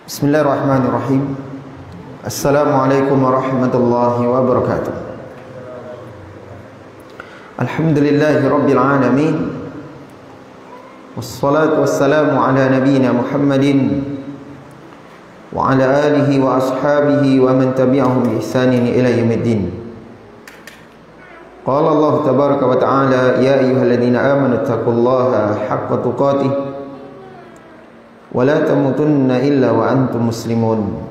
Bismillahirrahmanirrahim. Assalamualaikum warahmatullahi wabarakatuh. Alhamdulillahi rabbil alamin. Wassalatu wassalamu ala nabiyyina Muhammadin wa ala alihi wa ashabihi wa man tabi'ahum bi ihsanin ila yaumiddin. Qala Allah tabaraka wa ta'ala, ya ayyuhalladzina amanu taqullaha haqqa tuqatih wa la tamutunna illa wa antum muslimun.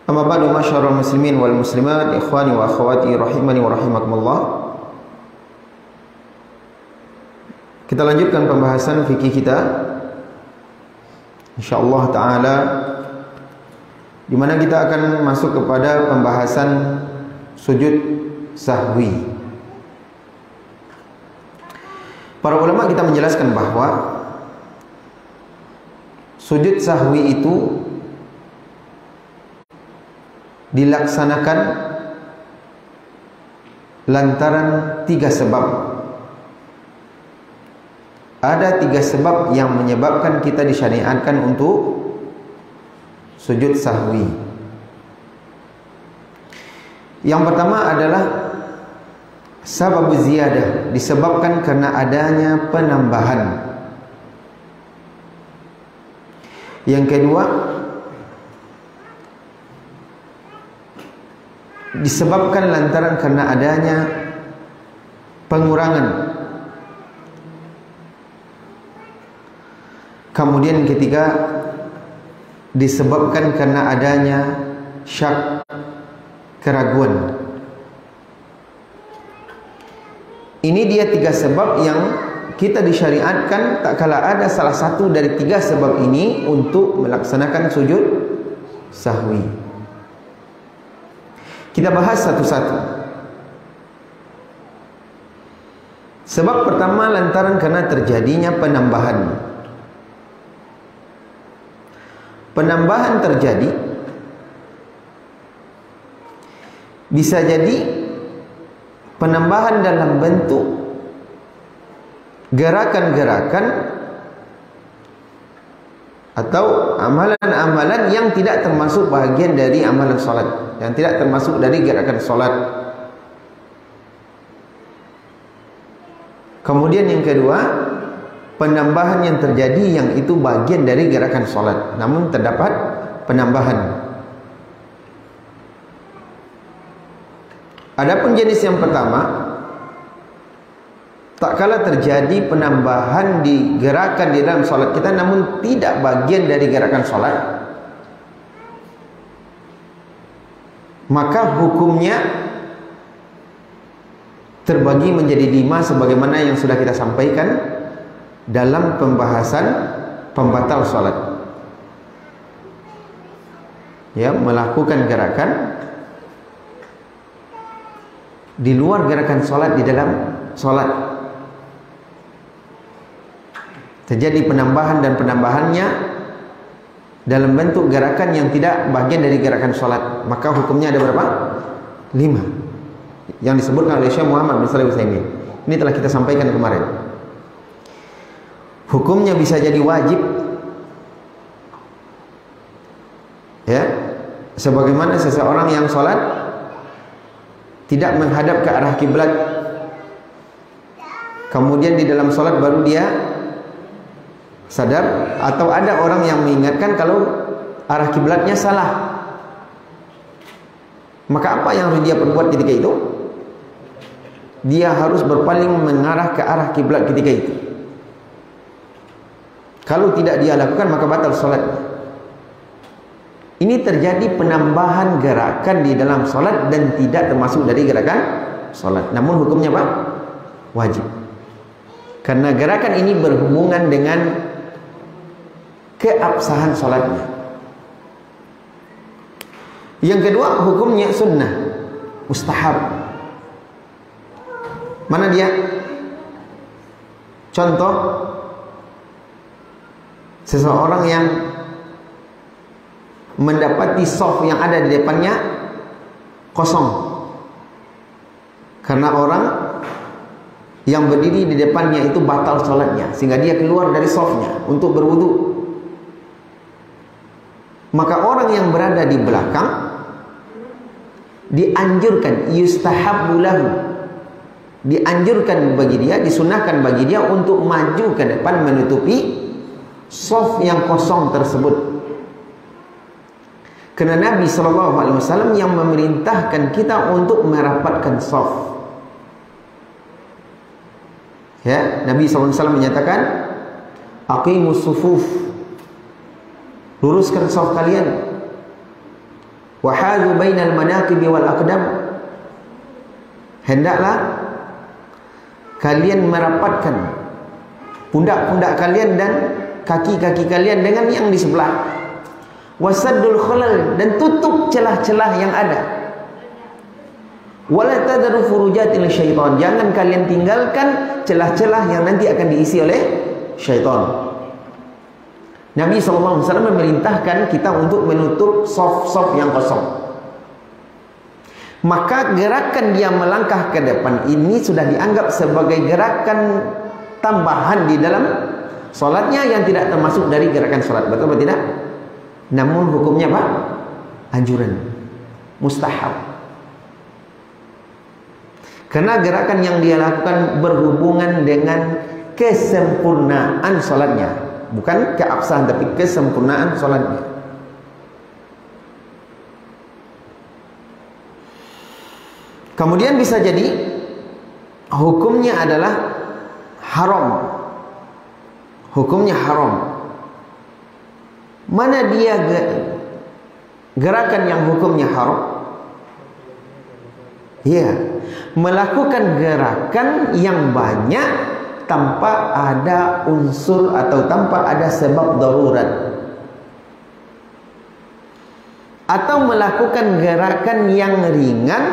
Amma ba'du, masyarul muslimin wal muslimat, ikhwani wa akhwati rahimani wa rahimakumullah. Kita lanjutkan pembahasan fikih kita insyaallah taala, di mana kita akan masuk kepada pembahasan sujud sahwi. Para ulama kita menjelaskan bahwa sujud sahwi itu dilaksanakan lantaran tiga sebab. Ada tiga sebab yang menyebabkan kita disyariatkan untuk sujud sahwi. Yang pertama adalah sabab ziyadah, disebabkan karena adanya penambahan. Yang kedua, disebabkan lantaran karena adanya pengurangan. Kemudian yang ketiga, disebabkan karena adanya syak, keraguan. Ini dia tiga sebab yang kita disyariatkan tak kala ada salah satu dari tiga sebab ini untuk melaksanakan sujud sahwi. Kita bahas satu-satu. Sebab pertama lantaran karena terjadinya penambahan. Penambahan terjadi bisa jadi penambahan dalam bentuk gerakan-gerakan atau amalan-amalan yang tidak termasuk bahagian dari amalan salat, yang tidak termasuk dari gerakan salat. Kemudian yang kedua, penambahan yang terjadi yang itu bagian dari gerakan salat, namun terdapat penambahan. Adapun jenis yang pertama, tak kala terjadi penambahan di gerakan di dalam solat kita namun tidak bagian dari gerakan solat, maka hukumnya terbagi menjadi 5 sebagaimana yang sudah kita sampaikan dalam pembahasan pembatal solat. Ya, melakukan gerakan di luar gerakan solat di dalam solat. Terjadi penambahan dan penambahannya dalam bentuk gerakan yang tidak bagian dari gerakan sholat, maka hukumnya ada berapa? 5 yang disebutkan oleh Syekh Muhammad bin Shalih Al-Utsaimin. Ini telah kita sampaikan kemarin. Hukumnya bisa jadi wajib, ya, sebagaimana seseorang yang sholat tidak menghadap ke arah kiblat, kemudian di dalam sholat baru dia sadar, atau ada orang yang mengingatkan kalau arah kiblatnya salah, maka apa yang harus dia perbuat ketika itu? Dia harus berpaling mengarah ke arah kiblat ketika itu. Kalau tidak dia lakukan maka batal salatnya. Ini terjadi penambahan gerakan di dalam salat dan tidak termasuk dari gerakan salat, namun hukumnya apa? Wajib. Karena gerakan ini berhubungan dengan keabsahan salatnya. Yang kedua, hukumnya sunnah, mustahab. Mana dia? Contoh, seseorang yang mendapati shaf yang ada di depannya kosong karena orang yang berdiri di depannya itu batal sholatnya, sehingga dia keluar dari shafnya untuk berwudu. Maka orang yang berada di belakang dianjurkan, yustahabbu lahu, dianjurkan bagi dia, disunahkan bagi dia untuk maju ke depan menutupi shaf yang kosong tersebut. Kerana Nabi SAW yang memerintahkan kita untuk merapatkan shaf. Ya, Nabi SAW menyatakan, aqimus sufuf, luruskan shaf kalian. Wahadu bainal manaqibi wal aqdam, hendaklah kalian merapatkan pundak-pundak kalian dan kaki-kaki kalian dengan yang di sebelah. Wasaddul khalal, dan tutup celah-celah yang ada. Wala tadru furujatil syaitan, jangan kalian tinggalkan celah-celah yang nanti akan diisi oleh syaitan. Nabi SAW memerintahkan kita untuk menutup shaf-shaf yang kosong. Maka gerakan dia melangkah ke depan ini sudah dianggap sebagai gerakan tambahan di dalam solatnya yang tidak termasuk dari gerakan solat. Betul atau tidak? Namun hukumnya apa? Anjuran, mustahab. Karena gerakan yang dia lakukan berhubungan dengan kesempurnaan solatnya. Bukan keabsahan, tapi kesempurnaan solatnya. Kemudian bisa jadi hukumnya adalah haram. Hukumnya haram. Mana dia gerakan yang hukumnya haram? Iya, melakukan gerakan yang banyak tanpa ada unsur atau tanpa ada sebab darurat, atau melakukan gerakan yang ringan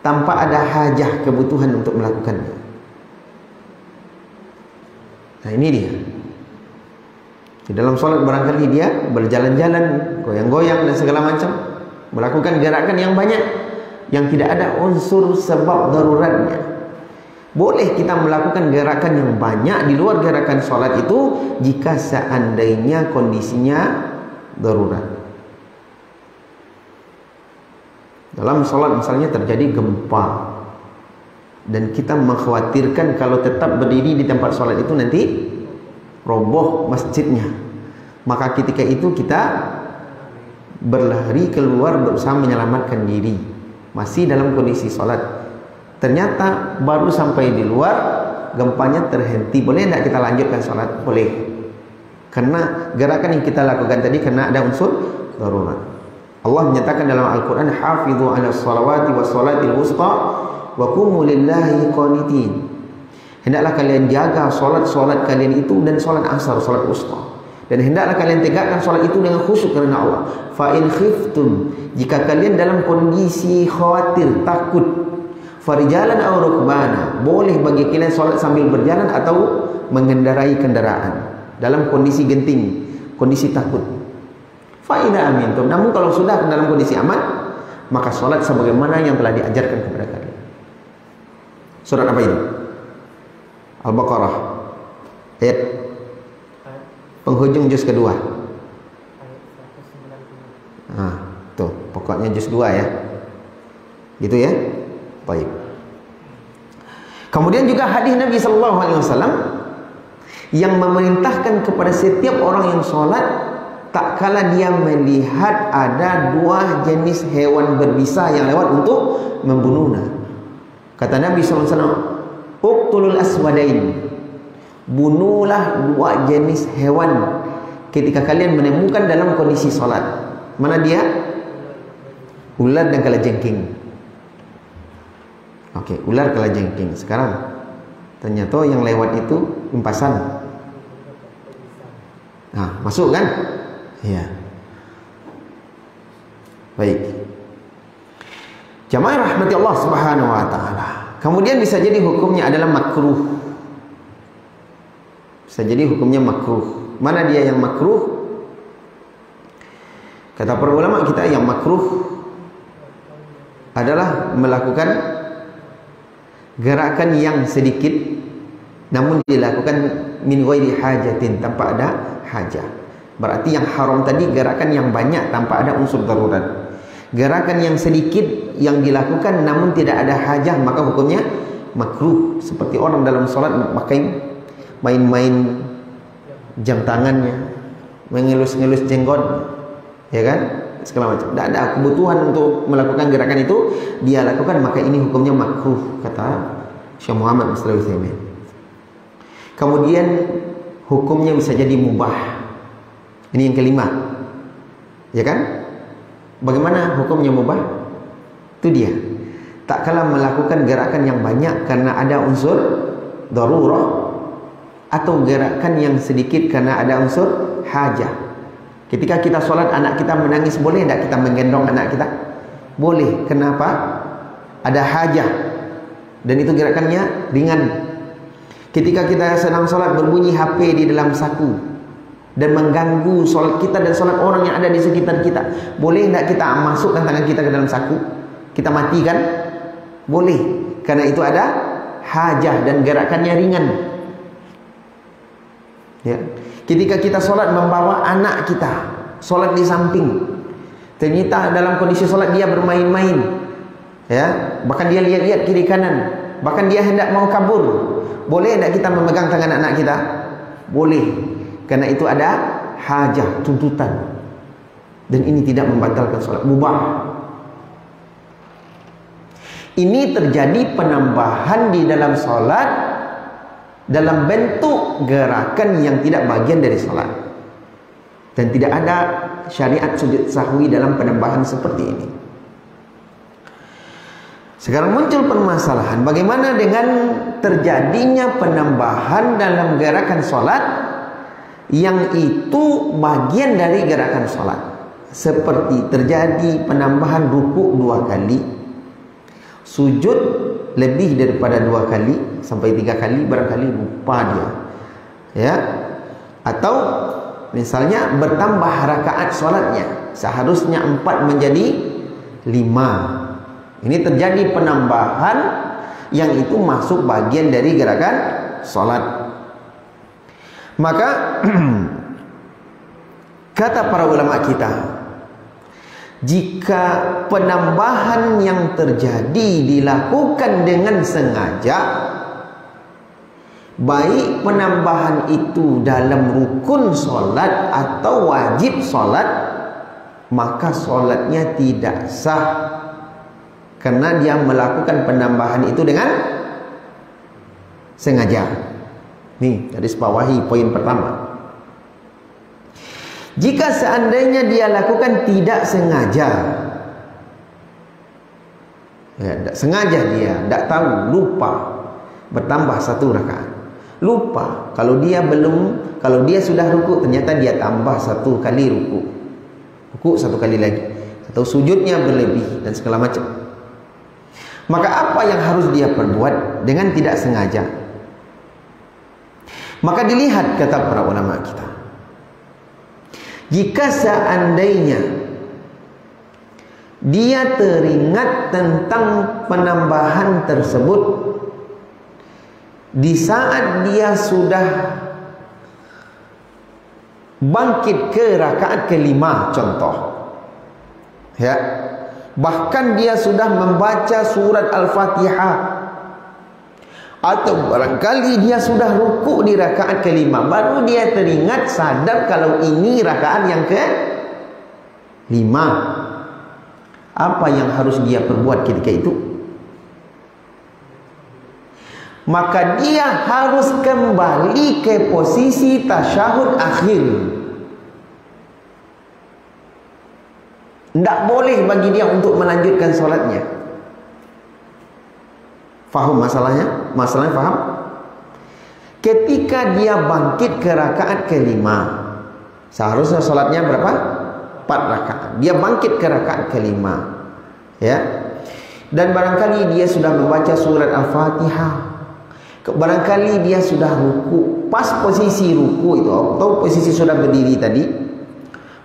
tanpa ada hajah, kebutuhan untuk melakukannya. Nah, ini dia. Di dalam solat barangkali dia berjalan-jalan, goyang-goyang dan segala macam, melakukan gerakan yang banyak yang tidak ada unsur sebab daruratnya. Boleh kita melakukan gerakan yang banyak di luar gerakan solat itu jika seandainya kondisinya darurat. Dalam solat misalnya terjadi gempa dan kita mengkhawatirkan kalau tetap berdiri di tempat solat itu nanti roboh masjidnya, maka ketika itu kita berlari keluar berusaha menyelamatkan diri masih dalam kondisi solat. Ternyata baru sampai di luar gempanya terhenti, boleh tidak kita lanjutkan sholat? Boleh. Karena gerakan yang kita lakukan tadi karena ada unsur darurat. Allah menyatakan dalam Al-Quran, hafidhu ala salawati wa salatil wusta wa qumu lillahi qanitin. Hendaklah kalian jaga solat-solat kalian itu dan solat asar, solat wusta. Dan hendaklah kalian tegakkan solat itu dengan khusyuk kerana Allah. Fa in khiftum, jika kalian dalam kondisi khawatir, takut, farijalan aw rukbana, boleh bagi kalian solat sambil berjalan atau mengendarai kendaraan dalam kondisi genting, kondisi takut. Fa idza amintum, namun kalau sudah dalam kondisi aman, maka solat sebagaimana yang telah diajarkan kepada kalian. Surat apa itu? Al-Baqarah ayat penghujung juz kedua. Nah, tuh pokoknya juz 2 ya. Gitu ya. Baik. Kemudian juga hadis Nabi SAW yang memerintahkan kepada setiap orang yang sholat, tak kala dia melihat ada dua jenis hewan berbisa yang lewat untuk membunuhnya. Kata Nabi SAW, uqtulul aswadain, bunuhlah dua jenis hewan ketika kalian menemukan dalam kondisi sholat. Mana dia? Ular dan kalajengking. Oke, ular kalajengking. Sekarang ternyata yang lewat itu impasan. Nah, masuk kan? Iya. Baik. Jamaah rahmati Allah Subhanahu wa taala. Kemudian bisa jadi hukumnya adalah makruh. Bisa jadi hukumnya makruh. Mana dia yang makruh? Kata para ulama kita, yang makruh adalah melakukan gerakan yang sedikit namun dilakukan min ghairi hajatin, tanpa ada hajah. Berarti yang haram tadi gerakan yang banyak tanpa ada unsur darurat. Gerakan yang sedikit yang dilakukan namun tidak ada hajah, maka hukumnya makruh. Seperti orang dalam solat pakai main-main jam tangannya, mengelus-ngelus jenggot, ya kan, segala macam. Tidak ada kebutuhan untuk melakukan gerakan itu, dia lakukan, maka ini hukumnya makruh, kata Syekh Muhammad bin Shalih Al Utsaimin. Kemudian hukumnya bisa jadi mubah. Ini yang kelima, ya kan? Bagaimana hukumnya mubah? Itu dia. Tak kala melakukan gerakan yang banyak karena ada unsur darurah, atau gerakan yang sedikit karena ada unsur hajah. Ketika kita sholat, anak kita menangis, boleh tidak kita menggendong anak kita? Boleh. Kenapa? Ada hajah, dan itu gerakannya ringan. Ketika kita sedang sholat, berbunyi HP di dalam saku dan mengganggu sholat kita dan sholat orang yang ada di sekitar kita, boleh tidak kita masukkan tangan kita ke dalam saku? Kita matikan? Boleh, karena itu ada hajah dan gerakannya ringan, ya. Ketika kita sholat membawa anak kita, sholat di samping, ternyata dalam kondisi sholat dia bermain-main, ya, bahkan dia lihat-lihat kiri kanan, bahkan dia hendak mau kabur, boleh tidak kita memegang tangan anak kita? Boleh, karena itu ada hajah, tuntutan, dan ini tidak membatalkan sholat, mubah. Ini terjadi penambahan di dalam sholat dalam bentuk gerakan yang tidak bagian dari sholat, dan tidak ada syariat sujud sahwi dalam penambahan seperti ini. Sekarang muncul permasalahan, bagaimana dengan terjadinya penambahan dalam gerakan sholat yang itu bagian dari gerakan sholat, seperti terjadi penambahan rukuk 2 kali, sujud lebih daripada 2 kali sampai 3 kali, barangkali lupa dia, ya, atau misalnya bertambah rakaat sholatnya, seharusnya 4 menjadi 5. Ini terjadi penambahan yang itu masuk bagian dari gerakan sholat. Maka kata para ulama kita, jika penambahan yang terjadi dilakukan dengan sengaja, baik penambahan itu dalam rukun solat atau wajib solat, maka solatnya tidak sah, karena dia melakukan penambahan itu dengan sengaja. Nih, garis bawahi poin pertama. Jika seandainya dia lakukan tidak sengaja, ya, tidak sengaja, dia tidak tahu, lupa, bertambah 1 rakaat, lupa, kalau dia sudah ruku, ternyata dia tambah 1 kali ruku 1 kali lagi, atau sujudnya berlebih dan segala macam, maka apa yang harus dia perbuat dengan tidak sengaja? Maka dilihat, kata para ulama kita, jika seandainya dia teringat tentang penambahan tersebut di saat dia sudah bangkit ke rakaat kelima, contoh, ya, bahkan dia sudah membaca surat Al-Fatihah, atau barangkali dia sudah rukuk di rakaat kelima, baru dia teringat, sadar kalau ini rakaat yang ke-5. Apa yang harus dia perbuat ketika itu? Maka dia harus kembali ke posisi tasyahud akhir. Tidak boleh bagi dia untuk melanjutkan solatnya. Faham masalahnya? Masalahnya faham? Ketika dia bangkit ke rakaat kelima, seharusnya solatnya berapa? 4 rakaat. Dia bangkit ke rakaat kelima, ya, dan barangkali dia sudah membaca surat Al-Fatihah, barangkali dia sudah ruku, pas posisi ruku itu atau posisi sudah berdiri tadi,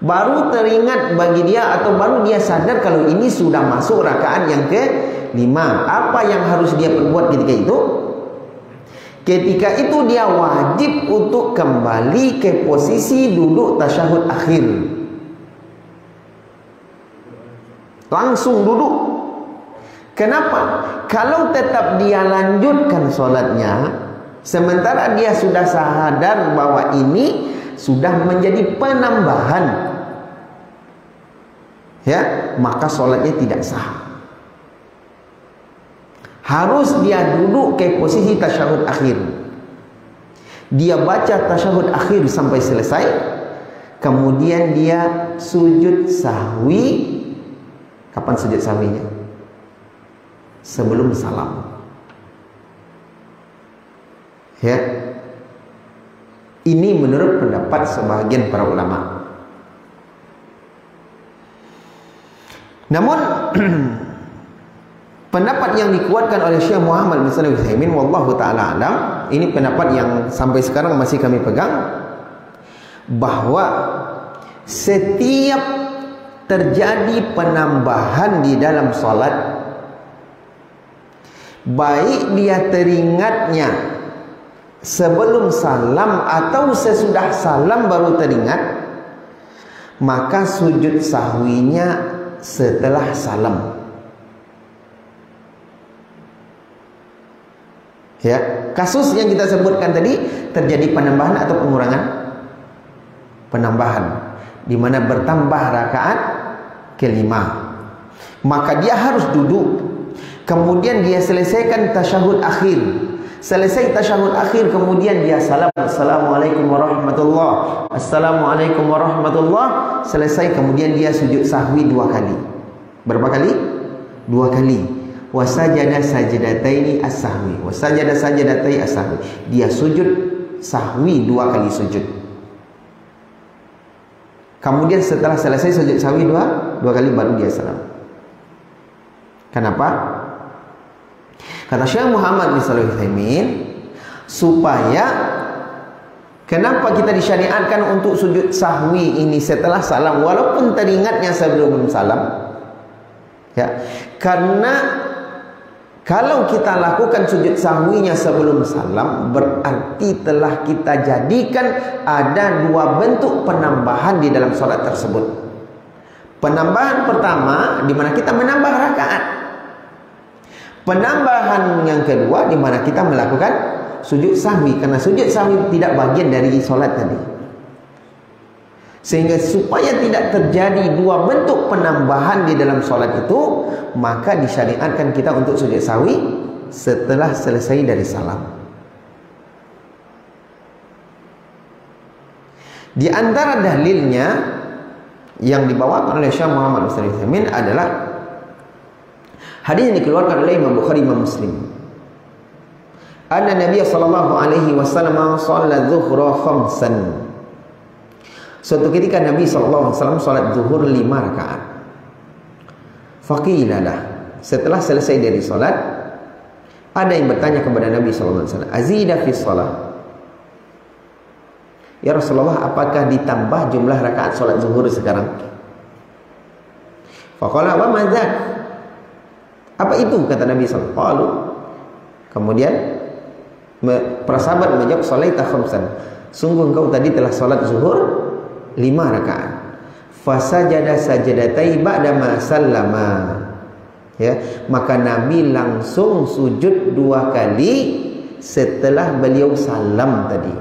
baru teringat bagi dia, atau baru dia sadar kalau ini sudah masuk rakaat yang ke-5. Apa yang harus dia perbuat ketika itu? Ketika itu dia wajib untuk kembali ke posisi duduk tasyahud akhir. Langsung duduk. Kenapa? Kalau tetap dia lanjutkan solatnya, sementara dia sudah sadar bahwa ini sudah menjadi penambahan, ya, maka solatnya tidak sah. Harus dia duduk ke posisi tasyahud akhir. Dia baca tasyahud akhir sampai selesai, kemudian dia sujud sahwi. Kapan sujud sahwinya? Sebelum salam. Ya. Ini menurut pendapat sebahagian para ulama. Namun pendapat yang dikuatkan oleh Syekh Muhammad bin Shalih Al-Utsaimin, wallahu taala alam, ini pendapat yang sampai sekarang masih kami pegang, bahwa setiap terjadi penambahan di dalam salat, baik dia teringatnya sebelum salam atau sesudah salam baru teringat, maka sujud sahwinya setelah salam. Ya, kasus yang kita sebutkan tadi terjadi penambahan atau pengurangan? Penambahan, di mana bertambah rakaat kelima. Maka dia harus duduk. Kemudian dia selesaikan tasyahud akhir. Selesai tasyahud akhir, kemudian dia salam, assalamualaikum warahmatullah, assalamualaikum warahmatullah. Selesai, kemudian dia sujud sahwi 2 kali. Berapa kali? 2 kali. Wasajada sajdataini as-sahwi, wasajada sajdatai as-sahwi. Dia sujud sahwi 2 kali sujud. Kemudian setelah selesai sujud sahwi 2 kali baru dia salam. Kenapa? Kata Syekh Muhammad bin Shalih Al-Utsaimin, supaya kenapa kita disyariatkan untuk sujud sahwi ini setelah salam walaupun teringatnya sebelum salam? Ya, karena kalau kita lakukan sujud sahwinya sebelum salam, berarti telah kita jadikan ada 2 bentuk penambahan di dalam salat tersebut. Penambahan pertama, di mana kita menambah rakaat. Penambahan yang kedua, di mana kita melakukan sujud sahwi, karena sujud sahwi tidak bagian dari salat tadi. Sehingga supaya tidak terjadi 2 bentuk penambahan di dalam salat itu, maka disyariatkan kita untuk sujud sahwi setelah selesai dari salam. Di antara dalilnya yang dibawakan oleh Syekh Muhammad bin Shalih Al-Utsaimin adalah hadis yang dikeluarkan oleh Imam Bukhari, Imam Muslim. Anna Nabi sallallahu alaihi wasallam shalla dzuhra khamsan. Suatu ketika Nabi sallallahu alaihi wasallam salat zuhur 5 rakaat. Faqilalah, setelah selesai dari salat, ada yang bertanya kepada Nabi sallallahu alaihi wasallam, azida fi shalah. Ya Rasulullah, apakah ditambah jumlah rakaat salat zuhur sekarang? Faqala wa madzak? Apa itu, kata Nabi sallallahu alaihi wasallam? Kemudian para sahabat menjawab, shalaita khamsan. Sungguh engkau tadi telah salat zuhur 5 rakaat. Fasajada sajdatai ba'da ma sallama. Ya, maka Nabi langsung sujud 2 kali setelah beliau salam tadi.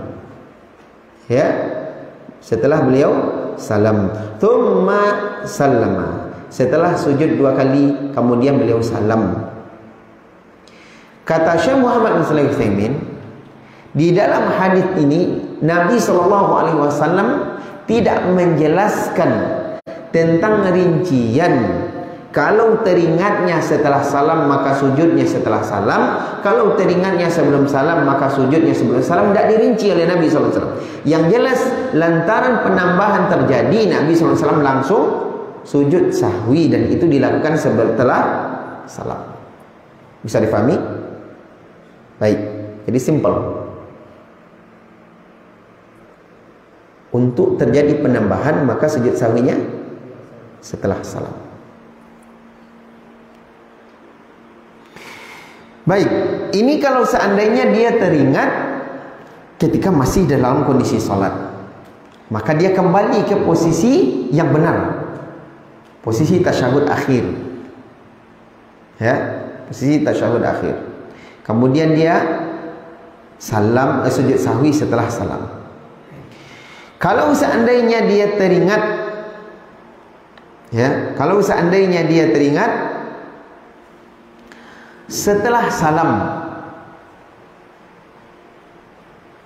Ya, setelah beliau salam. Tsumma sallama. Setelah sujud 2 kali, kemudian beliau salam. Kata Syekh Muhammad bin Shalih Al-Utsaimin, di dalam hadis ini Nabi SAW tidak menjelaskan tentang rincian. Kalau teringatnya setelah salam, maka sujudnya setelah salam. Kalau teringatnya sebelum salam, maka sujudnya sebelum salam. Tidak dirinci oleh Nabi SAW. Yang jelas, lantaran penambahan terjadi, Nabi SAW langsung sujud sahwi, dan itu dilakukan setelah salam. Bisa difahami? Baik, jadi simple. Untuk terjadi penambahan, maka sujud sahwinya setelah salam. Baik, ini kalau seandainya dia teringat ketika masih dalam kondisi salat, maka dia kembali ke posisi yang benar, posisi tasyahud akhir, ya, posisi tasyahud akhir. Kemudian dia salam, sujud sahwi setelah salam. Kalau seandainya dia teringat, ya, kalau seandainya dia teringat setelah salam,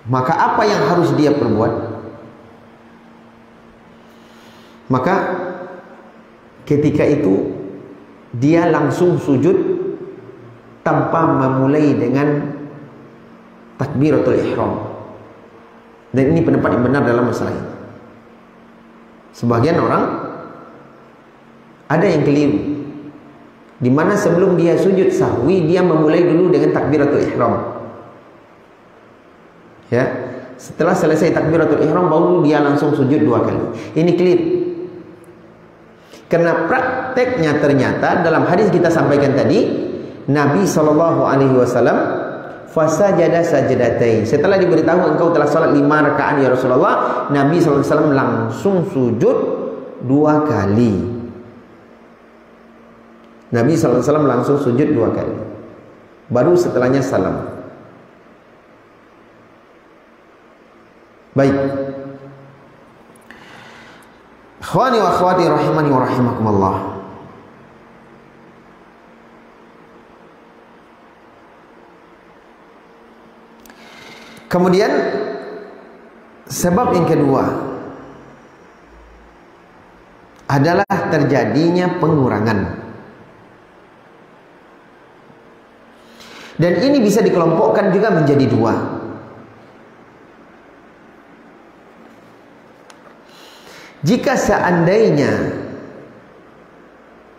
maka apa yang harus dia perbuat? Maka ketika itu dia langsung sujud tanpa memulai dengan takbiratul ihram. Dan ini pendapat yang benar dalam masalah ini. Sebagian orang ada yang keliru, di mana sebelum dia sujud sahwi dia memulai dulu dengan takbiratul ihram. Ya, setelah selesai takbiratul ihram baru dia langsung sujud 2 kali. Ini keliru. Karena prakteknya ternyata dalam hadis kita sampaikan tadi, Nabi SAW fasajada sajdatain. Setelah diberitahu engkau telah salat 5 rakaat ya Rasulullah, Nabi SAW langsung sujud 2 kali. Nabi SAW langsung sujud 2 kali. Baru setelahnya salam. Baik. Ikhwani wa akhwati rahimani wa rahimakumullah. Kemudian sebab yang kedua adalah terjadinya pengurangan. Dan ini bisa dikelompokkan juga menjadi 2. Jika seandainya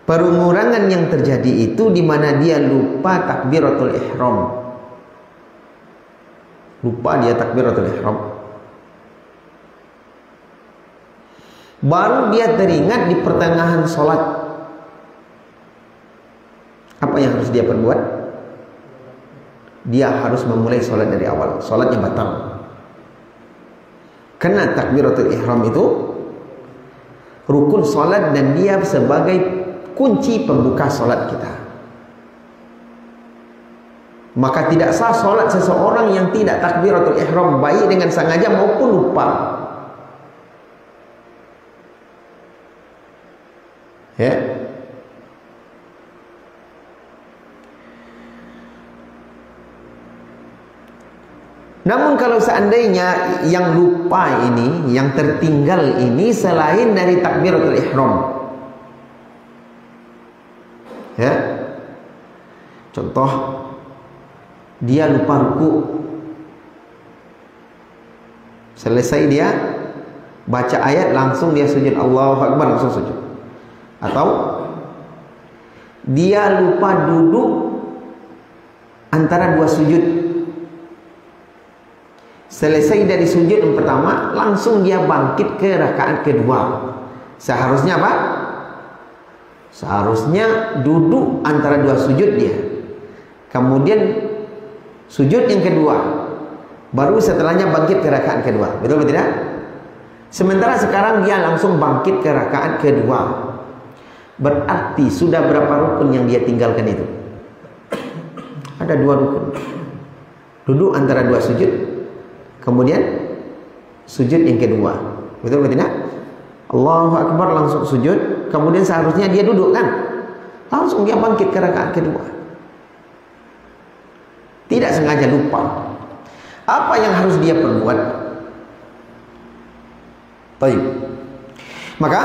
pengurangan yang terjadi itu di mana dia lupa takbiratul ihram, lupa dia takbiratul ihram, baru dia teringat di pertengahan sholat, apa yang harus dia perbuat? Dia harus memulai sholat dari awal. Sholatnya batal, karena takbiratul ihram itu rukun sholat dan dia sebagai kunci pembuka sholat kita. Maka tidak sah sholat seseorang yang tidak takbiratul ihram, baik dengan sengaja maupun lupa. Ya. Namun kalau seandainya yang lupa ini, yang tertinggal ini selain dari takbiratul ihram, ya, contoh dia lupa ruku, selesai dia baca ayat langsung dia sujud, Allahu Akbar langsung sujud, atau dia lupa duduk antara 2 sujud, selesai dari sujud yang pertama langsung dia bangkit ke rakaat kedua. Seharusnya apa? Seharusnya duduk antara 2 sujud dia, kemudian sujud yang kedua, baru setelahnya bangkit ke rakaat kedua. Betul atau tidak? Sementara sekarang dia langsung bangkit ke rakaat kedua. Berarti sudah berapa rukun yang dia tinggalkan itu? Ada 2 rukun. Duduk antara 2 sujud, kemudian sujud yang kedua. Betul atau tidak? Allahu Akbar langsung sujud, kemudian seharusnya dia duduk kan? Langsung dia bangkit ke rakaat kedua. Tidak sengaja lupa. Apa yang harus dia perbuat? Baik. Maka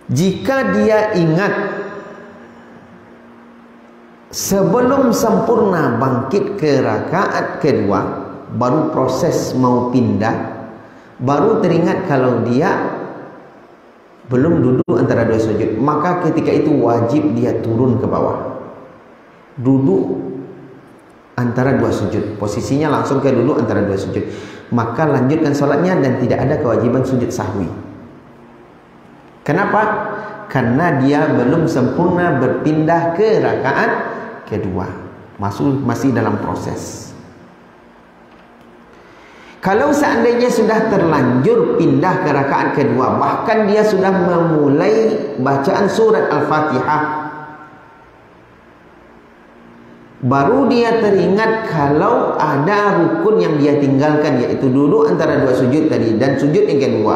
jika dia ingat sebelum sempurna bangkit ke rakaat kedua, baru proses mau pindah, baru teringat kalau dia belum duduk antara 2 sujud, maka ketika itu wajib dia turun ke bawah, duduk antara 2 sujud, posisinya langsung ke duduk antara 2 sujud, maka lanjutkan sholatnya dan tidak ada kewajiban sujud sahwi. Kenapa? Karena dia belum sempurna berpindah ke rakaat kedua. masih dalam proses. Kalau seandainya sudah terlanjur pindah ke rakaat kedua, bahkan dia sudah memulai bacaan surat Al-Fatihah, baru dia teringat kalau ada rukun yang dia tinggalkan, yaitu duduk antara dua sujud tadi dan sujud yang kedua.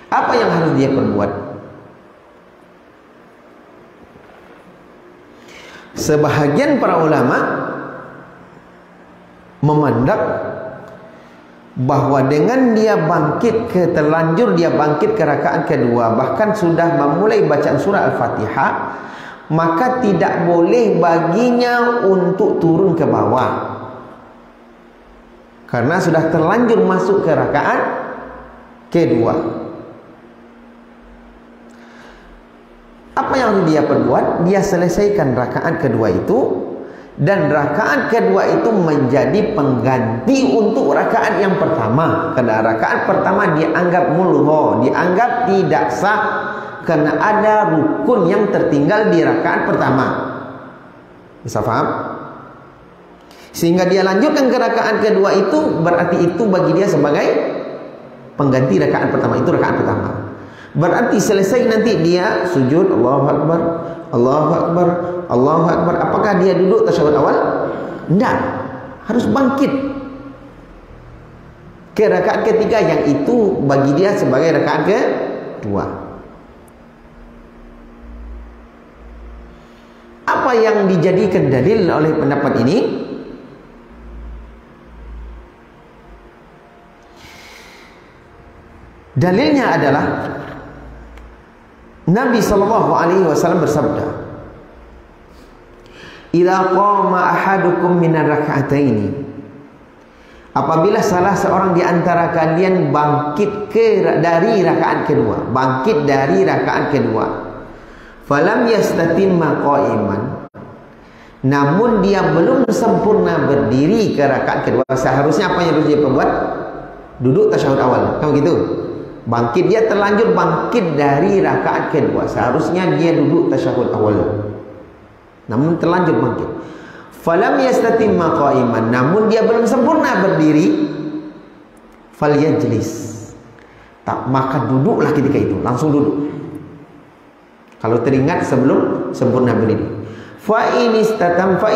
Apa yang harus dia perbuat? Sebahagian para ulama memandang bahwa dengan dia terlanjur dia bangkit ke rakaat kedua, bahkan sudah memulai bacaan surah Al-Fatihah, maka tidak boleh baginya untuk turun ke bawah, karena sudah terlanjur masuk ke rakaat kedua. Apa yang harus dia perbuat? Dia selesaikan rakaat kedua itu, dan rakaat kedua itu menjadi pengganti untuk rakaat yang pertama. Karena rakaat pertama dianggap mulgha, dianggap tidak sah, karena ada rukun yang tertinggal di rakaat pertama. Bisa paham? Sehingga dia lanjutkan ke rakaat kedua itu, berarti itu bagi dia sebagai pengganti rakaat pertama. Itu rakaat pertama. Berarti selesai nanti dia sujud, Allahu Akbar, Allahu Akbar, Allahu Akbar. Apakah dia duduk tasyahud awal? Tidak. Harus bangkit ke rakaat ketiga, yang itu bagi dia sebagai rakaat kedua. Apa yang dijadikan dalil oleh pendapat ini? Dalilnya adalah Nabi SAW bersabda, "Idza qama ahadukum minar rak'ataini," apabila salah seorang di antara kalian bangkit dari rakaat kedua, falam yastatimma qa'iman, namun dia belum sempurna berdiri ke rakaat kedua, seharusnya apa yang harus dia perbuat? Duduk tasyahud awal, kan begitu? Bangkit, dia terlanjur bangkit dari rakaat kedua, seharusnya dia duduk tasyahud awal, namun terlanjur bangkit. Falam yastatimma qa'iman, namun dia belum sempurna berdiri, falyajlis, maka duduklah ketika itu, langsung duduk. Kalau teringat sebelum sempurna berdiri. Fa idza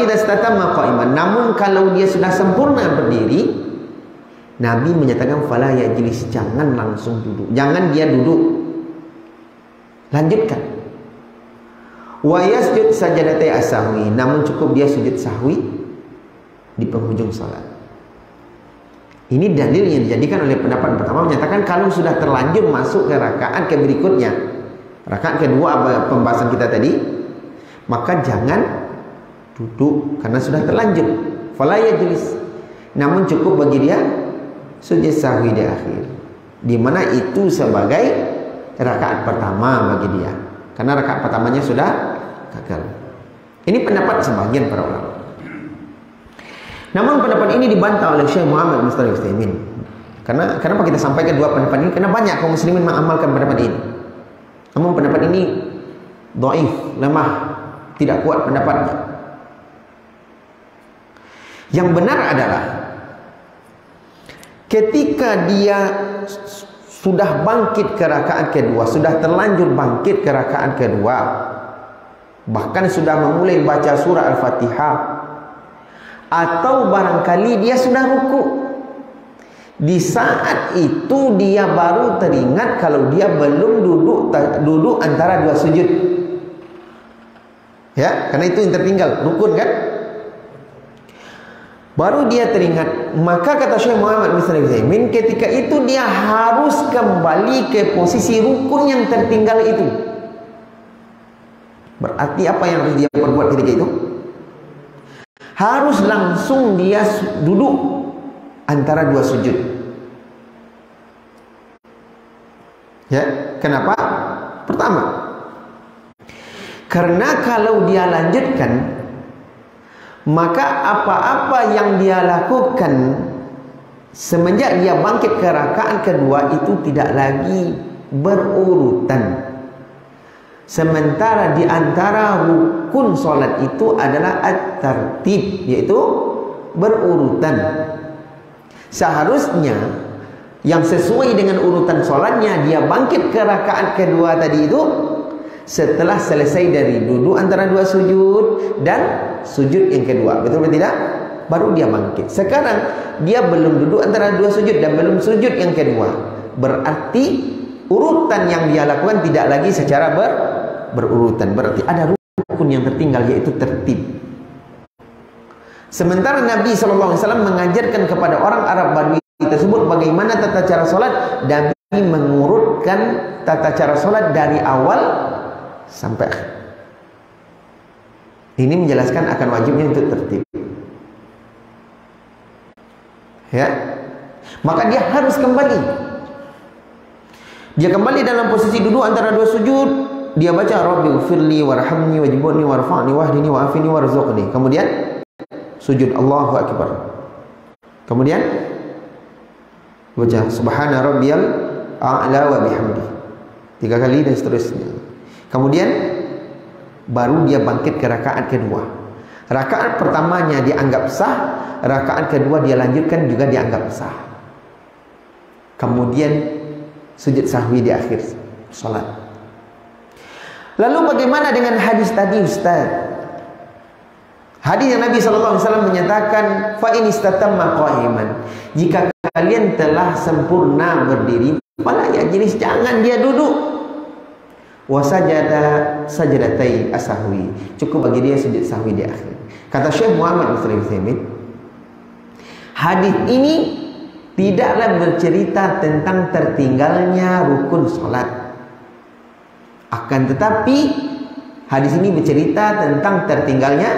istatamma qa'iman, namun kalau dia sudah sempurna berdiri, Nabi menyatakan fala yajlis, jangan langsung duduk, jangan dia duduk, lanjutkan. Wa yasjud sajadatai as-sahwi, namun cukup dia sujud sahwi di penghujung salat. Ini dalil yang dijadikan oleh pendapat pertama, menyatakan kalau sudah terlanjur masuk ke rakaat berikutnya, rakaat kedua pembahasan kita tadi, maka jangan duduk karena sudah terlanjur. Fala yajlis, namun cukup bagi dia sujud sahwi di akhir, di mana itu sebagai rakaat pertama bagi dia, karena rakaat pertamanya sudah gagal. Ini pendapat sebagian para ulama. Namun pendapat ini dibantah oleh Syekh Muhammad bin Shalih Al-Utsaimin. Kenapa kita sampaikan dua pendapat ini? Karena banyak kaum muslimin mengamalkan pendapat ini. Namun pendapat ini dhaif, lemah, tidak kuat pendapatnya. Yang benar adalah ketika dia sudah bangkit ke rakaat kedua, sudah terlanjur bangkit ke rakaat kedua, bahkan sudah memulai baca surah Al-Fatihah, atau barangkali dia sudah ruku, di saat itu dia baru teringat kalau dia belum duduk antara dua sujud, ya, karena itu yang tertinggal rukun kan. Baru dia teringat, maka kata Syekh Muhammad bin Shalih Al-Utsaimin, ketika itu dia harus kembali ke posisi rukun yang tertinggal itu. Berarti apa yang harus dia perbuat ketika itu? Harus langsung dia duduk antara dua sujud. Ya, kenapa? Pertama, karena kalau dia lanjutkan, maka apa-apa yang dia lakukan semenjak dia bangkit ke rakaat kedua itu tidak lagi berurutan. Sementara di antara rukun solat itu adalah at-tartib, yaitu berurutan. Seharusnya yang sesuai dengan urutan solatnya, dia bangkit ke rakaat kedua tadi itu setelah selesai dari duduk antara dua sujud dan sujud yang kedua. Betul atau tidak? Baru dia bangkit. Sekarang dia belum duduk antara dua sujud dan belum sujud yang kedua. Berarti urutan yang dia lakukan tidak lagi secara berurutan. Berarti ada rukun yang tertinggal, yaitu tertib. Sementara Nabi SAW mengajarkan kepada orang Arab Badui tersebut bagaimana tata cara solat. Nabi mengurutkan tata cara solat dari awal sampai akhir. Ini menjelaskan akan wajibnya untuk tertib. Ya, maka dia harus kembali. Dia kembali dalam posisi duduk antara dua sujud. Dia baca Rabbighfirli warhamni wajburni warfa'ni wahdini wa'afini warzuqni. Kemudian sujud Allahu Akbar. Kemudian baca Subhana Rabbiyal A'la wa bihamdi 3 kali dan seterusnya. Kemudian baru dia bangkit ke rakaat kedua. Rakaat pertamanya dianggap sah, rakaat kedua dia lanjutkan juga dianggap sah. Kemudian sujud sahwi di akhir salat. Lalu bagaimana dengan hadis tadi, Ustaz? Hadis yang Nabi SAW menyatakan, fa in istatamma qa'iman, jika kalian telah sempurna berdiri, fala yajlis, jangan dia duduk. Wa sajada sajdatai asahwi, cukup bagi dia sujud sahwi di akhir. Kata Syekh Muhammad bin Shalih Al-Utsaimin, hadis ini tidaklah bercerita tentang tertinggalnya rukun salat. Akan tetapi hadis ini bercerita tentang tertinggalnya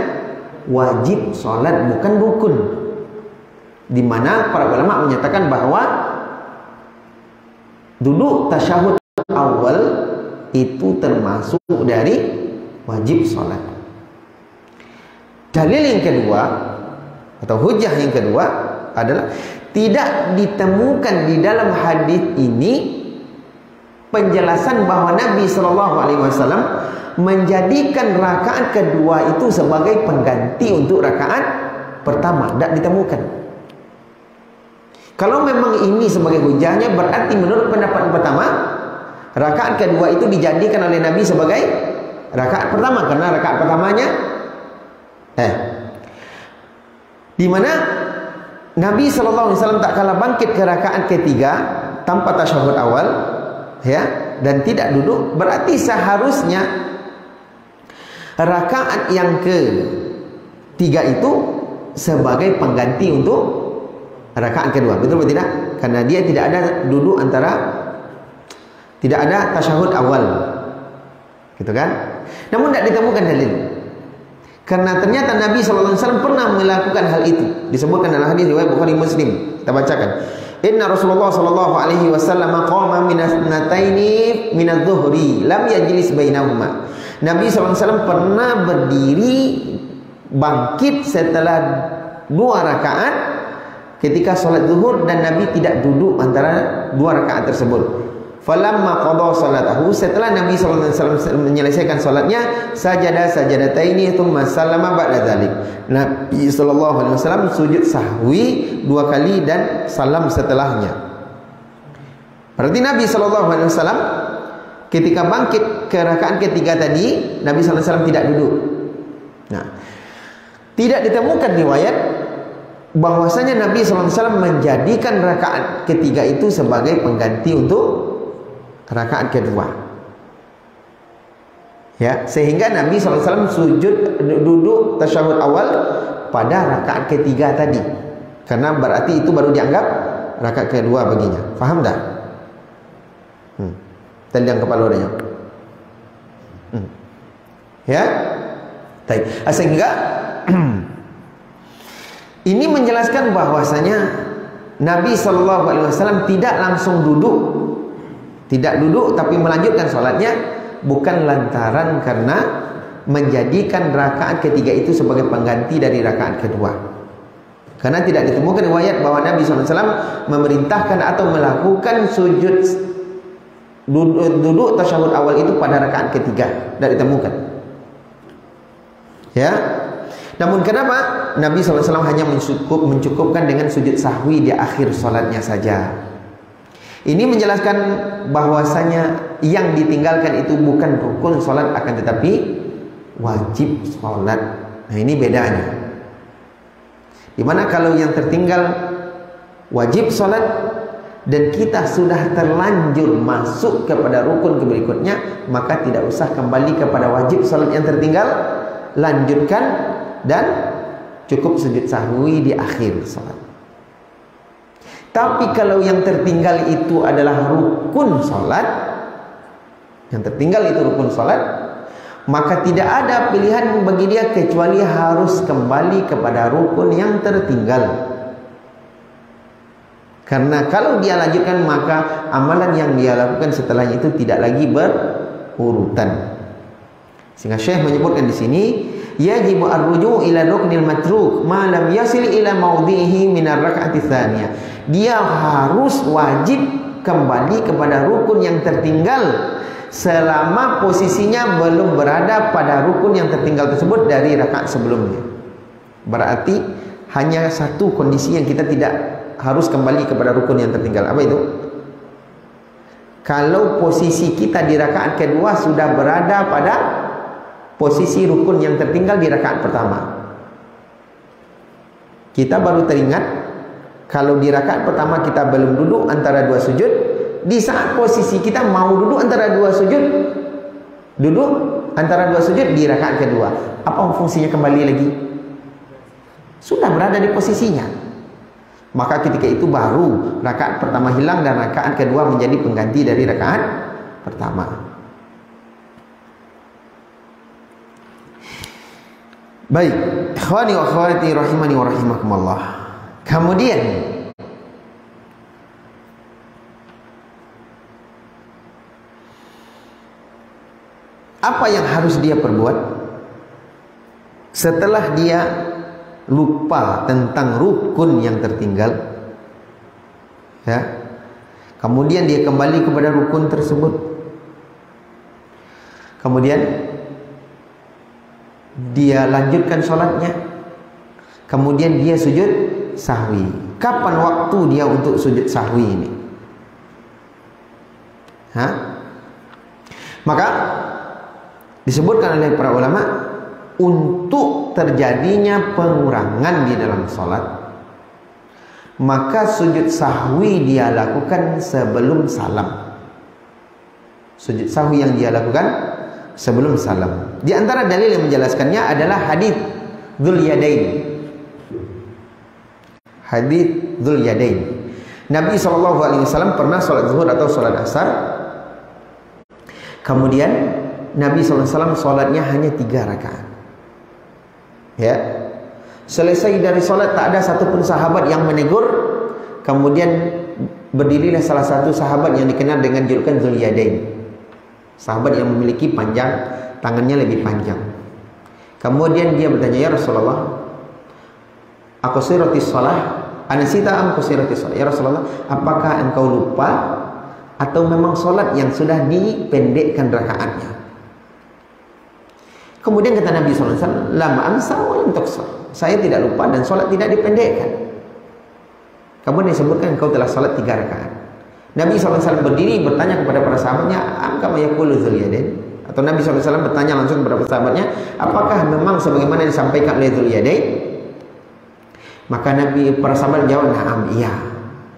wajib salat, bukan rukun. Di mana para ulama menyatakan bahwa duduk tasyahud awal itu termasuk dari wajib salat. Dalil yang kedua atau hujah yang kedua adalah tidak ditemukan di dalam hadis ini penjelasan bahwa Nabi SAW menjadikan rakaat kedua itu sebagai pengganti untuk rakaat pertama. Tidak ditemukan. Kalau memang ini sebagai hujahnya, berarti menurut pendapat pertama, rakaat kedua itu dijadikan oleh Nabi sebagai rakaat pertama, karena rakaat pertamanya di mana Nabi SAW tak kalah bangkit ke rakaat ketiga tanpa tasyahud awal, ya, dan tidak duduk. Berarti seharusnya rakaat yang ketiga itu sebagai pengganti untuk rakaat kedua. Betul atau tidak? Karena dia tidak ada duduk antara, tidak ada tasyahud awal, gitu kan? Namun tidak ditemukan dalil. Karena ternyata Nabi SAW pernah melakukan hal itu. Disebutkan dalam hadis riwayat Bukhari Muslim. Kita bacakan. Inna Rasulullah SAW qama minatnaini minadh-dhuhri lam yajlis bainahuma. Nabi SAW pernah berdiri bangkit setelah 2 rakaat ketika salat zuhur, dan Nabi tidak duduk antara 2 rakaat tersebut. Falamma qada salatahu, setelah Nabi SAW menyelesaikan salatnya, sajada sajadataini thumma sallama ba'da dzalik. Nabi SAW sujud sahwi 2 kali dan salam setelahnya. Berarti Nabi SAW ketika bangkit ke rakaat ketiga tadi, Nabi SAW tidak duduk. Nah, tidak ditemukan riwayat bahwasanya Nabi SAW menjadikan rakaat ketiga itu sebagai pengganti untuk rakaat kedua, ya, sehingga Nabi SAW sujud duduk tasyahud awal pada rakaat ketiga tadi, karena berarti itu baru dianggap rakaat kedua baginya. Faham dah? Tendang kepala orangnya. Ya, baik. Sehingga ini menjelaskan bahwasanya Nabi SAW tidak langsung duduk. Tidak duduk tapi melanjutkan sholatnya, bukan lantaran karena menjadikan rakaat ketiga itu sebagai pengganti dari rakaat kedua. Karena tidak ditemukan riwayat bahwa Nabi SAW memerintahkan atau melakukan sujud duduk tasyahud awal itu pada rakaat ketiga, tidak ditemukan. Ya. Namun kenapa Nabi SAW hanya mencukupkan dengan sujud sahwi di akhir salatnya saja? Ini menjelaskan bahwasanya yang ditinggalkan itu bukan rukun salat, akan tetapi wajib salat. Nah, ini bedanya. Dimana kalau yang tertinggal wajib salat dan kita sudah terlanjur masuk kepada rukun berikutnya, maka tidak usah kembali kepada wajib salat yang tertinggal, lanjutkan dan cukup sujud sahwi di akhir salat. Tapi kalau yang tertinggal itu adalah rukun salat, yang tertinggal itu rukun salat, maka tidak ada pilihan bagi dia kecuali harus kembali kepada rukun yang tertinggal. Karena kalau dia lanjutkan, maka amalan yang dia lakukan setelahnya itu tidak lagi berurutan. Sehingga Syekh menyebutkan di sini, yajibu ar-ruju' ila ruknil matruk ma lam yasil ila maudhihi min ar-rak'ati tsaniyah. Dia harus wajib kembali kepada rukun yang tertinggal selama posisinya belum berada pada rukun yang tertinggal tersebut dari rakaat sebelumnya. Berarti hanya satu kondisi yang kita tidak harus kembali kepada rukun yang tertinggal. Apa itu? Kalau posisi kita di rakaat kedua sudah berada pada posisi rukun yang tertinggal di rakaat pertama. Kita baru teringat kalau di rakaat pertama kita belum duduk antara dua sujud, di saat posisi kita mau duduk antara dua sujud, duduk antara dua sujud di rakaat kedua. Apa fungsinya kembali lagi? Sudah berada di posisinya. Maka ketika itu baru rakaat pertama hilang dan rakaat kedua menjadi pengganti dari rakaat pertama. Baik, ikhwani wa akhwati rahimani wa rahimakumullah. Kemudian apa yang harus dia perbuat setelah dia lupa tentang rukun yang tertinggal, ya, kemudian dia kembali kepada rukun tersebut, kemudian dia lanjutkan sholatnya, kemudian dia sujud sahwi. Kapan waktu dia untuk sujud sahwi ini? Maka disebutkan oleh para ulama, untuk terjadinya pengurangan di dalam sholat, maka sujud sahwi dia lakukan sebelum salam. Sujud sahwi yang dia lakukan sebelum salam. Di antara dalil yang menjelaskannya adalah hadits Dzul Yadain. Hadits Dzul Yadain. Nabi SAW pernah sholat zuhur atau sholat asar. Kemudian Nabi SAW sholatnya hanya 3 rakaat. Ya, selesai dari sholat tak ada satupun sahabat yang menegur. Kemudian berdirilah salah satu sahabat yang dikenal dengan julukan Dzul Yadain, sahabat yang memiliki tangannya lebih panjang. Kemudian dia bertanya, ya Rasulullah, aqsiratis shalah anasita am qusiratis shalah? Ya Rasulullah, apakah engkau lupa atau memang sholat yang sudah dipendekkan rakaatnya? Kemudian kata Nabi SAW, lam amsa wa lam tuqsar. Saya tidak lupa dan sholat tidak dipendekkan. Kemudian disebutkan engkau telah sholat 3 rakaat. Nabi SAW berdiri bertanya kepada para sahabatnya, am kama yaqulu Dzul Yadain? Atau Nabi SAW bertanya langsung kepada para sahabatnya, apakah memang sebagaimana disampaikan oleh Dzul Yadain? Maka para sahabat jawab, na'am, iya.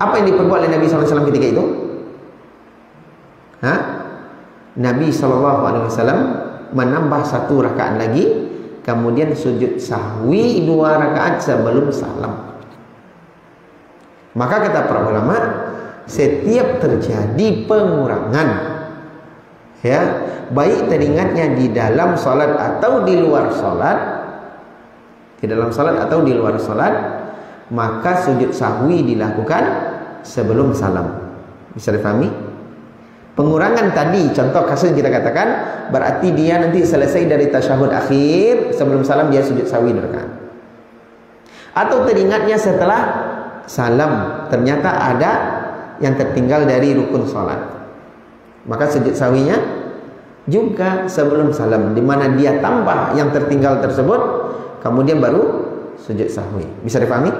Apa yang diperbuat oleh Nabi SAW ketika itu? Nabi SAW menambah 1 rakaat lagi, kemudian sujud sahwi 2 rakaat sebelum salam. Maka kata para ulama, setiap terjadi pengurangan, ya, baik teringatnya di dalam salat atau di luar salat, di dalam salat atau di luar salat, maka sujud sahwi dilakukan sebelum salam. Bisa dipahami? Pengurangan tadi, contoh kasus yang kita katakan, berarti dia nanti selesai dari tasyahud akhir, sebelum salam dia sujud sahwi 2 rakaat. Atau teringatnya setelah salam, ternyata ada yang tertinggal dari rukun salat. Maka sujud sahwinya juga sebelum salam, di mana dia tambah yang tertinggal tersebut, kemudian baru sujud sahwi. Bisa dipahami?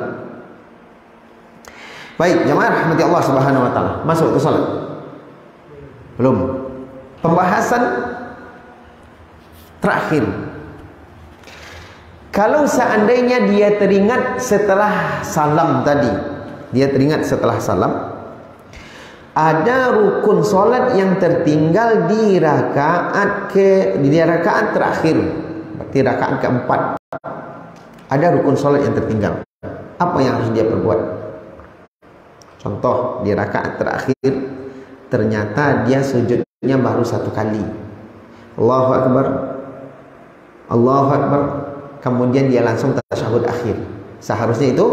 Baik, jamaah rahmati Allah Subhanahu wa taala. Masuk ke salat? Belum. Pembahasan terakhir. Kalau seandainya dia teringat setelah salam tadi, ada rukun solat yang tertinggal di rakaat terakhir, berarti rakaat keempat. Ada rukun solat yang tertinggal. Apa yang harus dia perbuat? Contoh, di rakaat terakhir ternyata dia sujudnya baru satu kali. Allahu Akbar, Allahu Akbar. Kemudian dia langsung tasyahud akhir. Seharusnya itu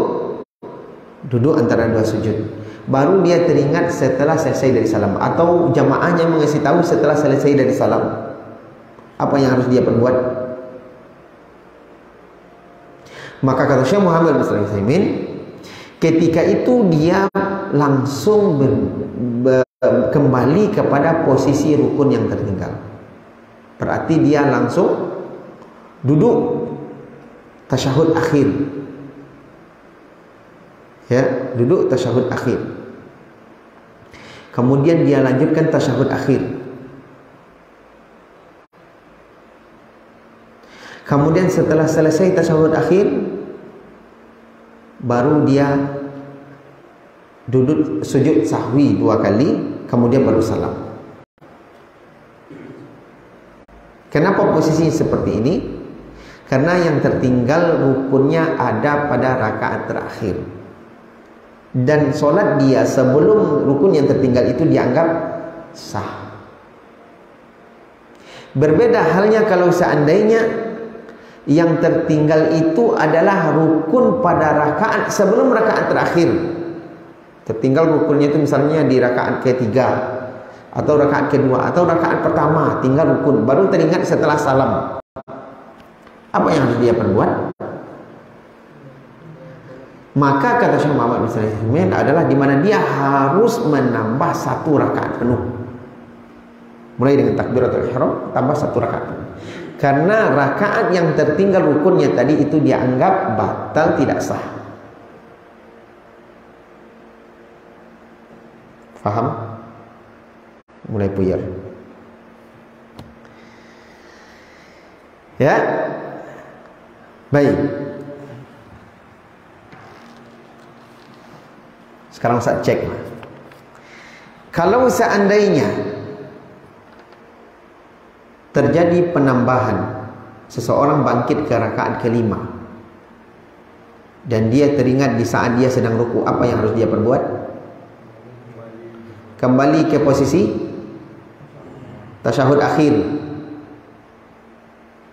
duduk antara dua sujud. Baru dia teringat setelah selesai dari salam, atau jamaahnya mengasih tahu setelah selesai dari salam. Apa yang harus dia perbuat? Maka kata Syekh Muhammad bin Shalih Al-Utsaimin, ketika itu dia langsung kembali kepada posisi rukun yang tertinggal. Berarti dia langsung duduk tasyahud akhir. Ya, duduk tasyahud akhir. Kemudian dia lanjutkan tasyahud akhir. Kemudian setelah selesai tasyahud akhir, baru dia duduk sujud sahwi 2 kali, kemudian baru salam. Kenapa posisinya seperti ini? Karena yang tertinggal rukunnya ada pada rakaat terakhir, dan solat dia sebelum rukun yang tertinggal itu dianggap sah. Berbeda halnya kalau seandainya yang tertinggal itu adalah rukun pada rakaat sebelum rakaat terakhir. Tertinggal rukunnya itu misalnya di rakaat ketiga, atau rakaat kedua, atau rakaat pertama, tinggal rukun, baru teringat setelah salam. Apa yang harus dia perbuat? Maka kata Syekh Muhammad bin Shalih Al-Utsaimin adalah di mana dia harus menambah 1 rakaat penuh. Mulai dengan takbiratul ihram tambah 1 rakaat penuh. Karena rakaat yang tertinggal rukunnya tadi itu dianggap batal, tidak sah. Faham? Mulai buyar. Ya. Baik. Sekarang saya cek. Kalau seandainya terjadi penambahan, seseorang bangkit ke rakaat kelima dan dia teringat di saat dia sedang ruku, apa yang harus dia perbuat? Kembali ke posisi tasyahud akhir.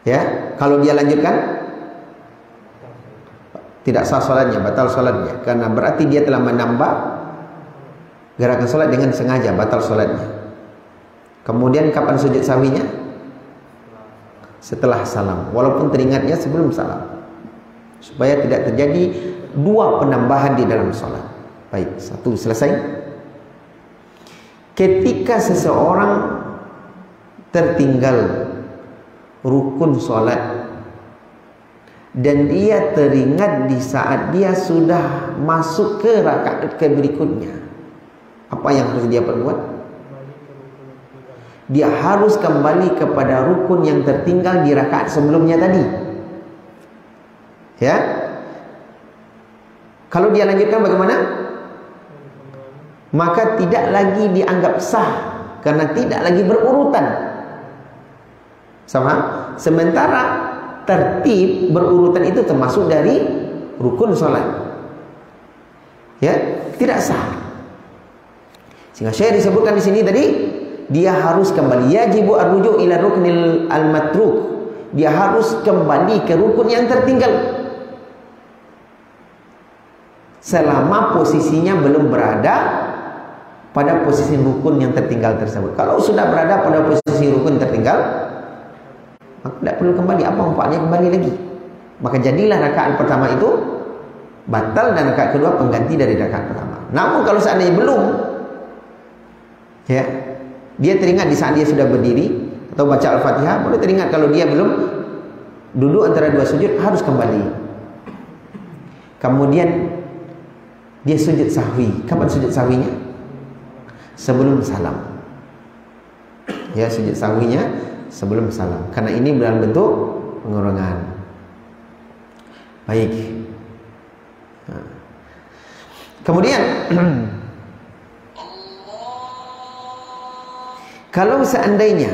Ya, kalau dia lanjutkan tidak sah salatnya, batal salatnya, karena berarti dia telah menambah gerakan salat dengan sengaja, batal salatnya. Kemudian kapan sujud sahwinya? Setelah salam, walaupun teringatnya sebelum salam, supaya tidak terjadi 2 penambahan di dalam salat. Baik, 1 selesai. Ketika seseorang tertinggal rukun salat dan dia teringat di saat dia sudah masuk ke rakaat berikutnya, apa yang harus dia perbuat? Dia harus kembali kepada rukun yang tertinggal di rakaat sebelumnya tadi. Ya. Kalau dia lanjutkan bagaimana? Maka tidak lagi dianggap sah, karena tidak lagi berurutan. Sama? Sementara tertib berurutan itu termasuk dari rukun salat. Ya, tidak sah. Sehingga Syekh disebutkan di sini tadi, dia harus kembali, yajibu ar-ruju' ila ruknil al-matruk. Dia harus kembali ke rukun yang tertinggal selama posisinya belum berada pada posisi rukun yang tertinggal tersebut. Kalau sudah berada pada posisi rukun tertinggal, maka tidak perlu kembali. Apa manfaatnya kembali lagi? Maka jadilah rakaat pertama itu batal dan rakaat kedua pengganti dari rakaat pertama. Namun kalau seandainya belum, ya, Dia teringat di saat dia sudah berdiri atau baca Al-Fatihah, baru teringat kalau dia belum duduk antara dua sujud, harus kembali. Kemudian dia sujud sahwi. Kapan sujud sahwinya? Sebelum salam. Ya, sujud sahwinya sebelum salam. Karena ini dalam bentuk pengurangan. Baik. Kemudian kalau seandainya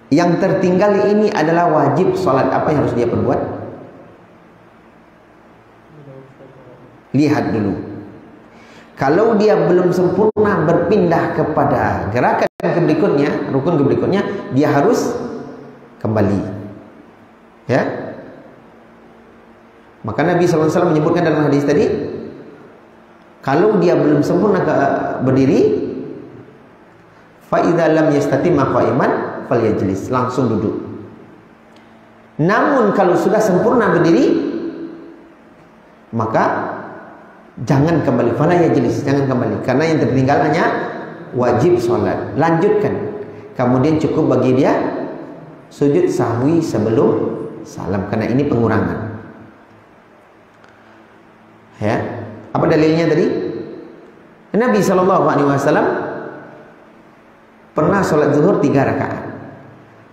yang tertinggal ini adalah wajib sholat, apa yang harus dia perbuat? Lihat dulu. Kalau dia belum sempurna berpindah kepada gerakan berikutnya, rukun berikutnya, dia harus kembali. Ya. Maka Nabi SAW menyebutkan dalam hadis tadi, kalau dia belum sempurna berdiri, fa idza lam yastatimma qa'iman falyajlis, langsung duduk. Namun kalau sudah sempurna berdiri, maka jangan kembali, fala yajlis, jangan kembali, karena yang tertinggal hanya wajib sholat. Lanjutkan. Kemudian cukup bagi dia sujud sahwi sebelum salam, karena ini pengurangan. Ya, apa dalilnya tadi? Nabi SAW pernah sholat zuhur 3 rakaat.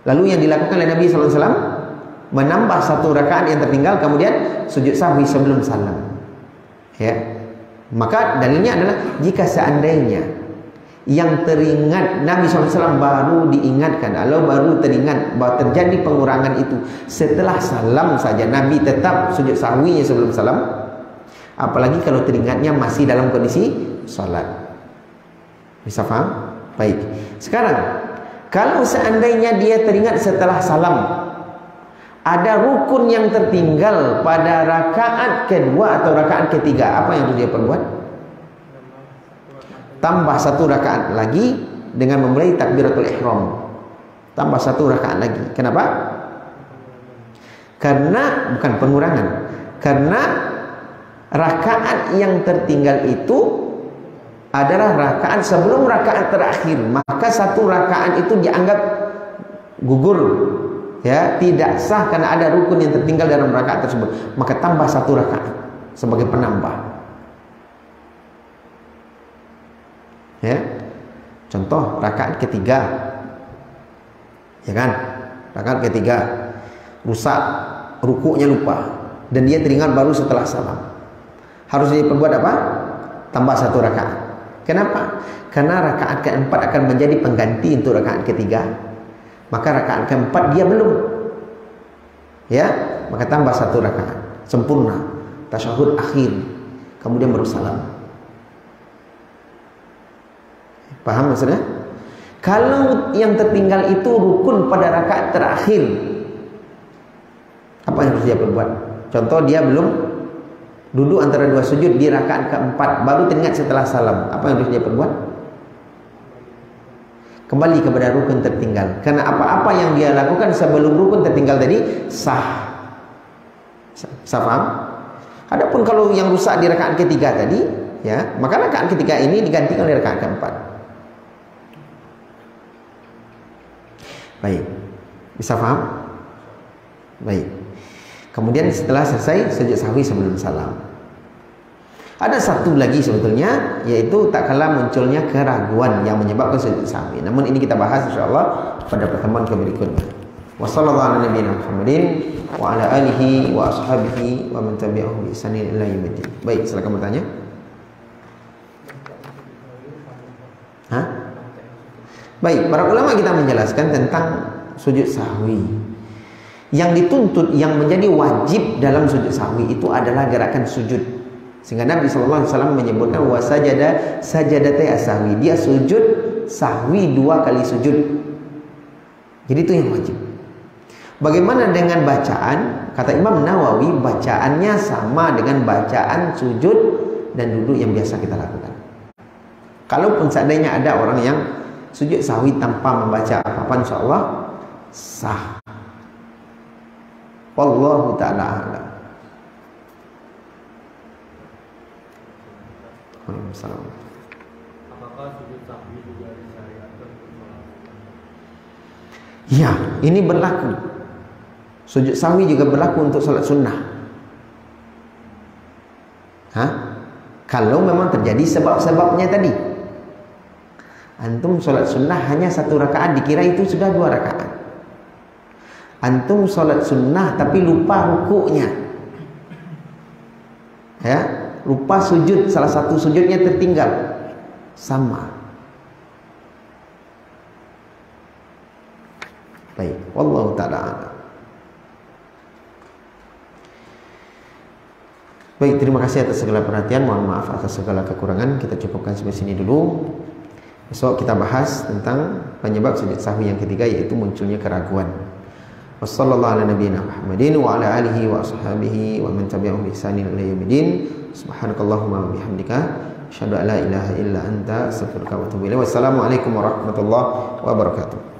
Lalu yang dilakukan oleh Nabi SAW menambah 1 rakaat yang tertinggal, kemudian sujud sahwi sebelum salam. Ya, maka dalilnya adalah jika seandainya yang teringat Nabi SAW baru diingatkan, atau baru teringat bahwa terjadi pengurangan itu setelah salam saja, Nabi tetap sujud sahwinya sebelum salam. Apalagi kalau teringatnya masih dalam kondisi salat. Bisa faham? Baik. Sekarang, kalau seandainya dia teringat setelah salam, ada rukun yang tertinggal pada rakaat kedua atau rakaat ketiga, apa yang harus dia perbuat? Tambah 1 rakaat lagi dengan memulai takbiratul ihram. Tambah 1 rakaat lagi. Kenapa? Karena bukan pengurangan. Karena rakaat yang tertinggal itu adalah rakaat sebelum rakaat terakhir, maka 1 rakaat itu dianggap gugur, ya, tidak sah karena ada rukun yang tertinggal dalam rakaat tersebut. Maka tambah 1 rakaat sebagai penambah. Ya, contoh rakaat ketiga, ya kan? Rakaat ketiga rusak, rukuknya lupa, dan dia teringat baru setelah salam. Harus dia perbuat apa? Tambah 1 rakaat. Kenapa? Karena rakaat keempat akan menjadi pengganti untuk rakaat ketiga. Maka rakaat keempat dia belum. Ya, maka tambah 1 rakaat. Sempurna. Tasyahud akhir. Kemudian baru salam. Paham maksudnya? Kalau yang tertinggal itu rukun pada rakaat terakhir, apa yang harus dia perbuat? Contoh dia belum duduk antara 2 sujud di rakaat keempat, baru teringat setelah salam. Apa yang harus dia perbuat? Kembali kepada rukun tertinggal. Karena apa-apa yang dia lakukan sebelum rukun tertinggal tadi sah. Sah paham? Adapun kalau yang rusak di rakaat ketiga tadi, ya, maka rakaat ketiga ini digantikan oleh rakaat keempat. Baik. Bisa paham? Baik. Kemudian setelah selesai sujud sahwi sebelum salam. Ada satu lagi sebetulnya, yaitu tak kala munculnya keraguan yang menyebabkan sujud sahwi. Namun ini kita bahas insyaallah pada pertemuan berikutnya. Wassallallahu ala nabiyina Muhammadin wa ala alihi wa ashabihi wa man tabi'ahum bi ihsanin ila yaumil. Baik, silakan bertanya. Hah? Baik, para ulama kita menjelaskan tentang sujud sahwi. Yang dituntut, yang menjadi wajib dalam sujud sahwi itu adalah gerakan sujud. Sehingga Nabi SAW menyebutkan wasajada sajadatai as-sahwi. Dia sujud sahwi 2 kali sujud. Jadi itu yang wajib. Bagaimana dengan bacaan? Kata Imam Nawawi, bacaannya sama dengan bacaan sujud dan duduk yang biasa kita lakukan. Kalaupun seandainya ada orang yang sujud sahwi tanpa membaca apa-apa, insyaallah sah. Wallahu ta'ala a'lam. Waalaikumsalam. Apakah sujud sahwi juga disyariatkan Ya, ini berlaku. Sujud sahwi juga berlaku untuk salat sunnah. Kalau memang terjadi sebab-sebabnya tadi. Antum salat sunnah hanya 1 rakaat, dikira itu sudah 2 rakaat. Antum salat sunnah tapi lupa rukuknya, ya, lupa sujud, salah satu sujudnya tertinggal, sama. Baik, wallahu ta'ala. Baik, terima kasih atas segala perhatian. Mohon maaf atas segala kekurangan. Kita cukupkan sampai sini dulu. Besok kita bahas tentang penyebab sujud sahwi yang ketiga, yaitu munculnya keraguan. Wassallallahu ala nabiyyina Muhammadin wa ala alihi wa ashabihi wa man tabi'ahum bi ihsanin ila yaumil. Subhanakallahumma wa bihamdika asyhadu an la ilaha illa anta astaghfiruka wa atubu ilaik. Wassalamu alaikum warahmatullahi wabarakatuh.